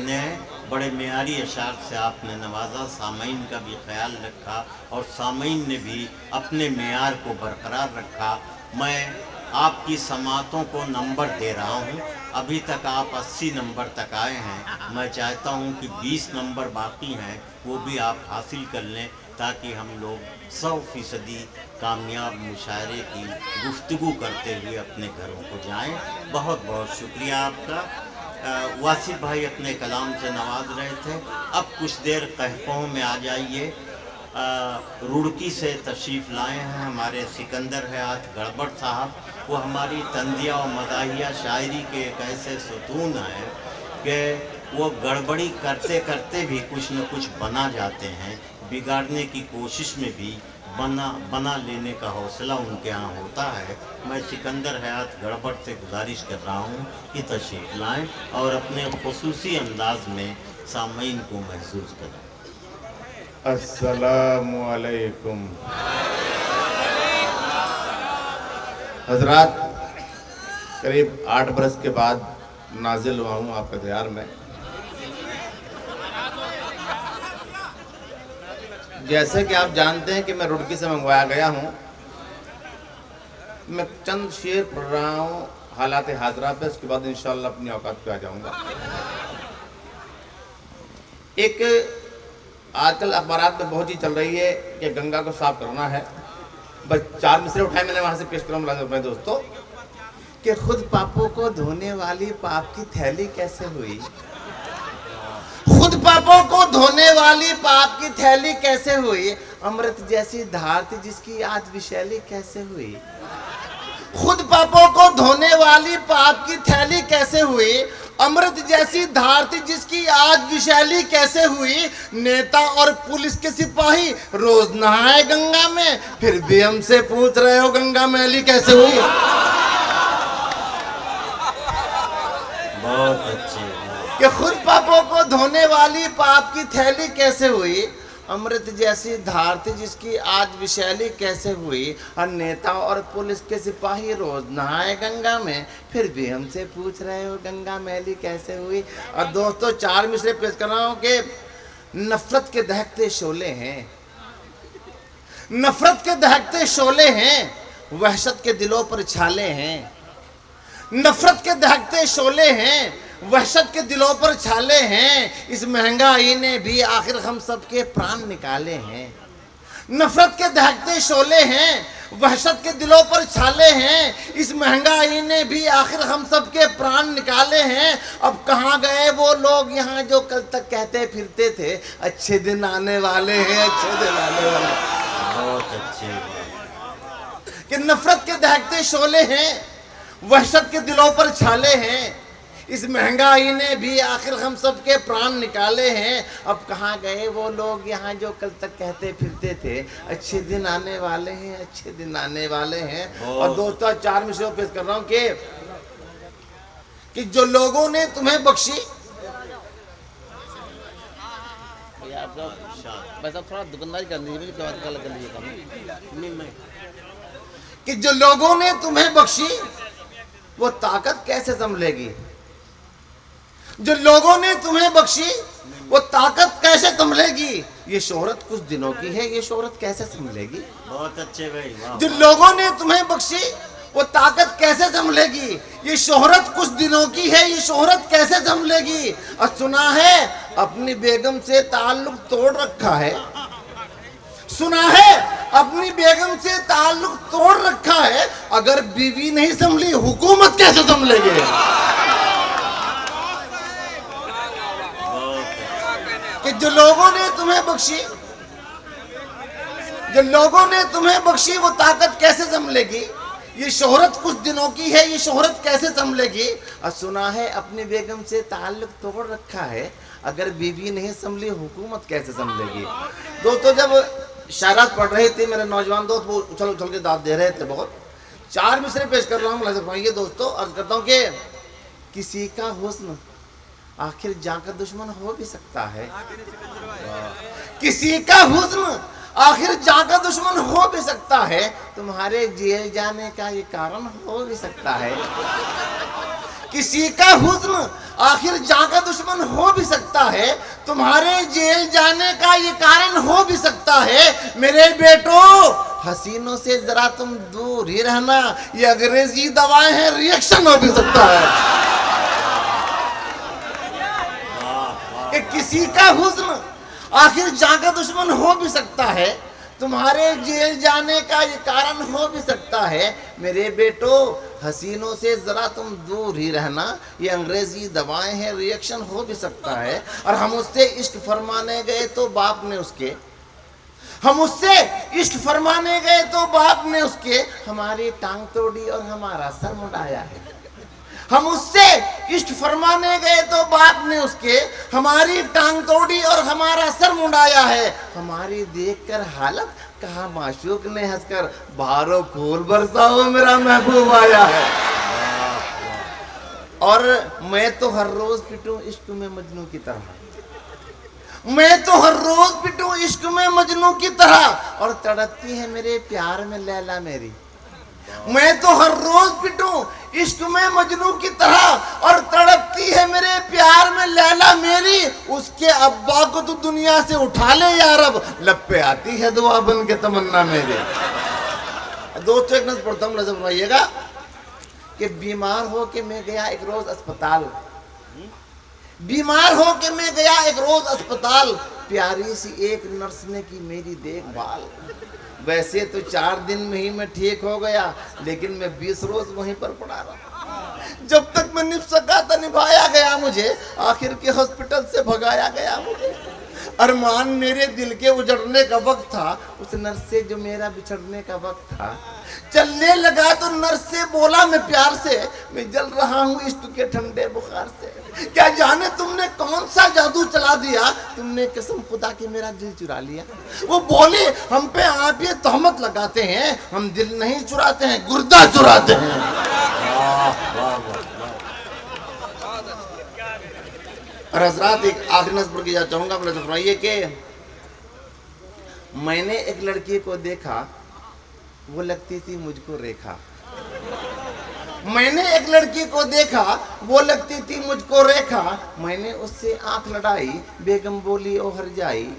कहने हैं। बड़े मेयारी अशार से आपने नवाजा, सामईन का भी ख्याल रखा और सामईन ने भी अपने मेयार को बरकरार रखा। मैं आपकी समातों को नंबर दे रहा हूँ। अभी तक आप 80 नंबर तक आए हैं। मैं चाहता हूँ कि 20 नंबर बाकी हैं वो भी आप हासिल कर लें, ताकि हम लोग 100% कामयाब मुशायरे की गुफ्तगू करते हुए अपने घरों को जाएं। बहुत बहुत शुक्रिया आपका। वासिफ भाई अपने कलाम से नवाज रहे थे। अब कुछ देर कहकों में आ जाइए। रुड़की से तशरीफ़ लाए हैं हमारे सिकंदर हयात गड़बड़ साहब। वो हमारी तंदिया और मदाहिया शायरी के एक ऐसे सुतून हैं कि वो गड़बड़ी करते करते भी कुछ न कुछ बना जाते हैं। बिगाड़ने की कोशिश में भी बना लेने का हौसला उनके यहाँ होता है। मैं सिकंदर हयात गड़बड़ से गुजारिश कर रहा हूँ कि तशरीफ़ लाएँ और अपने खुसूसी अंदाज में सामईन को महसूस करें। अस्सलामु अलैकुम हजरात। करीब 8 बरस के बाद नाजिल हुआ हूँ आपके दयार में। जैसे कि आप जानते हैं कि मैं रुड़की से मंगवाया गया हूँ। मैं चंद शेर पढ़ रहा हूँ हालात हाजरा पे, उसके बाद इंशाअल्लाह अपनी औकात पे आ जाऊँगा। एक आजकल अखबारात में बहुत चीज़ चल रही है कि गंगा को साफ करना है। बस 4 मिसरे उठाए मैंने वहाँ से पेश करूँ मेरे दोस्तों कि खुद पापों को धोने वाली पाप की थैली कैसे हुई। खुद पापों को धोने वाली पाप की थैली कैसे हुई। अमृत जैसी धार थी जिसकी आज विशैली कैसे हुई। खुद पापों को धोने वाली पाप की थैली कैसे हुई। अमृत जैसी धार थी जिसकी आज विशैली कैसे हुई। नेता और पुलिस के सिपाही रोज नहाए गंगा में, फिर भी हमसे पूछ रहे हो गंगा मैली कैसे हुई। बहुत अच्छे कि खुद पापों को धोने वाली पाप की थैली कैसे हुई। अमृत जैसी धार थी जिसकी आज विशैली कैसे हुई। और नेता और पुलिस के सिपाही रोज नहाए गंगा में, फिर भी हमसे पूछ रहे हो गंगा मैली कैसे हुई। और दोस्तों 4 मिसरे पेश कर रहा हूँ कि नफरत के दहकते शोले हैं, नफरत के दहकते शोले हैं, वहशत के दिलों पर छाले हैं। नफरत के दहकते शोले हैं, वहशत के दिलों पर छाले हैं। इस महंगाई ने भी आखिर हम सब के प्राण निकाले हैं। नफरत के दहकते शोले हैं, वहशत के दिलों पर छाले हैं। इस महंगाई ने भी आखिर हम सब के प्राण निकाले हैं। अब कहाँ गए वो लोग यहाँ जो कल तक कहते फिरते थे अच्छे दिन आने वाले हैं, अच्छे दिन आने वाले। बहुत अच्छे। कि नफरत के दहकते शोले हैं, वहशत के दिलों पर छाले हैं। इस महंगाई ने भी आखिर हम सब के प्राण निकाले हैं। अब कहाँ गए वो लोग यहाँ जो कल तक कहते फिरते थे अच्छे दिन आने वाले हैं, अच्छे दिन आने वाले हैं। और दोस्तों 4 मिसरे पेश कर रहा हूँ कि जो लोगों ने तुम्हें बख्शी, थोड़ा दुकानदारी कर लीजिए, कि जो लोगों ने तुम्हें बख्शी वो ताकत कैसे संभलेगी। जो लोगों ने तुम्हें बख्शी वो ताकत कैसे संभलेगी। ये शोहरत कुछ दिनों की है, ये शोहरत कैसे संभलेगी। बहुत अच्छे भाई। जो लोगों ने तुम्हें बख्शी वो ताकत कैसे संभलेगी। ये शोहरत कुछ दिनों की है, ये शोहरत कैसे संभलेगी। और सुना है अपनी बेगम से ताल्लुक तोड़ रखा है, सुना है अपनी बेगम से ताल्लुक तोड़ रखा है। अगर बीवी नहीं संभली हुकूमत कैसे संभलेगी। कि जो लोगों ने तुम्हें बख्शी, जो लोगों ने तुम्हें बख्शी वो ताकत कैसे संभलेगी। ये शोहरत कुछ दिनों की है, ये शोहरत कैसे संभलेगी। और सुना है अपनी बेगम से ताल्लुक तोड़ रखा है, अगर बीवी नहीं संभली हुकूमत कैसे संभलेगी। दोस्तों जब शायरात पढ़ रहे थे मेरे नौजवान दोस्त वो उछल उछल के दाद दे रहे थे बहुत। 4 मिसरे पेश कर रहा हूँ। ये दोस्तों अर्ज करता हूँ कि किसी का हुस्न आखिर जाकर दुश्मन हो भी सकता है। किसी का हुस्न आखिर जाकर दुश्मन हो भी सकता है। तुम्हारे जेल जाने का ये कारण हो भी सकता है। किसी का हुस्न आखिर जाकर दुश्मन हो भी सकता सकता है, तुम्हारे जेल जाने का ये कारण हो भी सकता है। मेरे बेटो, हसीनों से जरा तुम दूर ही रहना, ये अंग्रेजी दवाएं हैं, रिएक्शन हो भी सकता है। कि किसी का हुस्न आखिर जान का दुश्मन हो भी सकता है, तुम्हारे जेल जाने का ये कारण हो भी सकता है। मेरे बेटो, हसीनों से जरा तुम दूर ही रहना, ये अंग्रेजी दवाएं हैं, रिएक्शन हो भी सकता है। और हम उससे इश्क फरमाने गए तो बाप ने उसके, हम उससे इश्क फरमाने गए तो बाप ने उसके हमारी टांग तोड़ी और हमारा सर मुड़ाया है। हम उससे इश्क फरमाने गए तो बाप ने उसके हमारी टांग तोड़ी और हमारा सर मुड़ाया है। हमारी देखकर हालत कहा माशूक ने हंसकर, बाहरों फूल बरसाओ मेरा महबूब आया है। और मैं तो हर रोज पिटूं इश्क में मजनू की तरह, मैं तो हर रोज पिटूं इश्क में मजनू की तरह, और तड़पती है मेरे प्यार में लैला मेरी। मैं तो हर रोज पिटूं इश्क में मजनू की तरह, और तड़पती है मेरे प्यार में लैला मेरी। उसके अब्बा को तो दुनिया से उठा ले या रब, लब पे आती है दुआ बन के तमन्ना मेरे। दोस्तों एक नज़र पढ़ता हूं, नजर बनाइएगा कि बीमार हो के मैं गया एक रोज अस्पताल, बीमार हो के मैं गया एक रोज अस्पताल, प्यारी सी एक नर्स ने की मेरी देखभाल। वैसे तो 4 दिन में ही मैं ठीक हो गया, लेकिन मैं 20 रोज वहीं पर पड़ा रहा। जब तक मैं निभ सका था निभाया गया मुझे, आखिर के हॉस्पिटल से भगाया गया मुझे। अरमान मेरे दिल के उजड़ने का वक्त था, उस नर्स से जो मेरा बिछड़ने का वक्त था। चलने लगा तो नर्स से बोला मैं प्यार से, मैं जल रहा हूँ इश्क के ठंडे बुखार से। क्या जाने तुमने कौन सा जादू चला दिया, तुमने कसम खुदा की मेरा दिल चुरा लिया। वो बोले हम पे आप ये तहमत लगाते हैं, हम दिल नहीं चुराते हैं, गुर्दा चुराते हैं। और हजरात एक आखिरी नज़र पढ़ के जा चाहूंगा, अपने सुनाइए कि मैंने एक लड़की को देखा, वो लगती थी मुझको रेखा। मैंने एक लड़की को देखा, वो लगती थी मुझको रेखा। मैंने उससे आंख लड़ाई, बेगम बोली ओ हर जाई।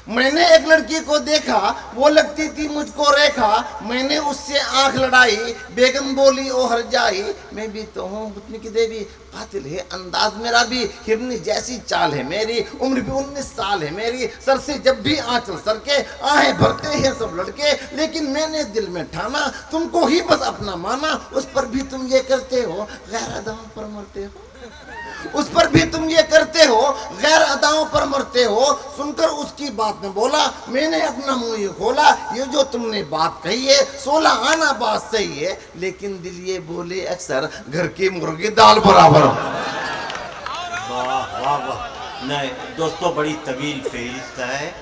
मैंने एक लड़की को देखा, वो लगती थी मुझको रेखा। मैंने उससे आंख लड़ाई, बेगम बोली ओ हर जाई। मैं भी तो हूँ हुस्न की देवी, कातिल है अंदाज मेरा भी, हिरनी जैसी चाल है मेरी, उम्र भी 19 साल है मेरी। सर से जब भी आंचल सर के आहें भरते हैं सब लड़के, लेकिन मैंने दिल में ठाना तुमको ही बस अपना माना। उस पर भी तुम ये करते हो, गैर अदाओं पर मरते हो। उस पर भी तुम ये करते हो, गैर अदाओं पर मरते हो। सुनकर उसकी बात में बोला, मैंने अपना मुंह ये खोला, ये जो तुमने बात कही है 16 आना बात सही है, लेकिन दिल ये बोले अक्सर घर की मुर्गी दाल बराबर। वाह वाह वाह। नहीं दोस्तों, बड़ी तवील फहरिस्त है।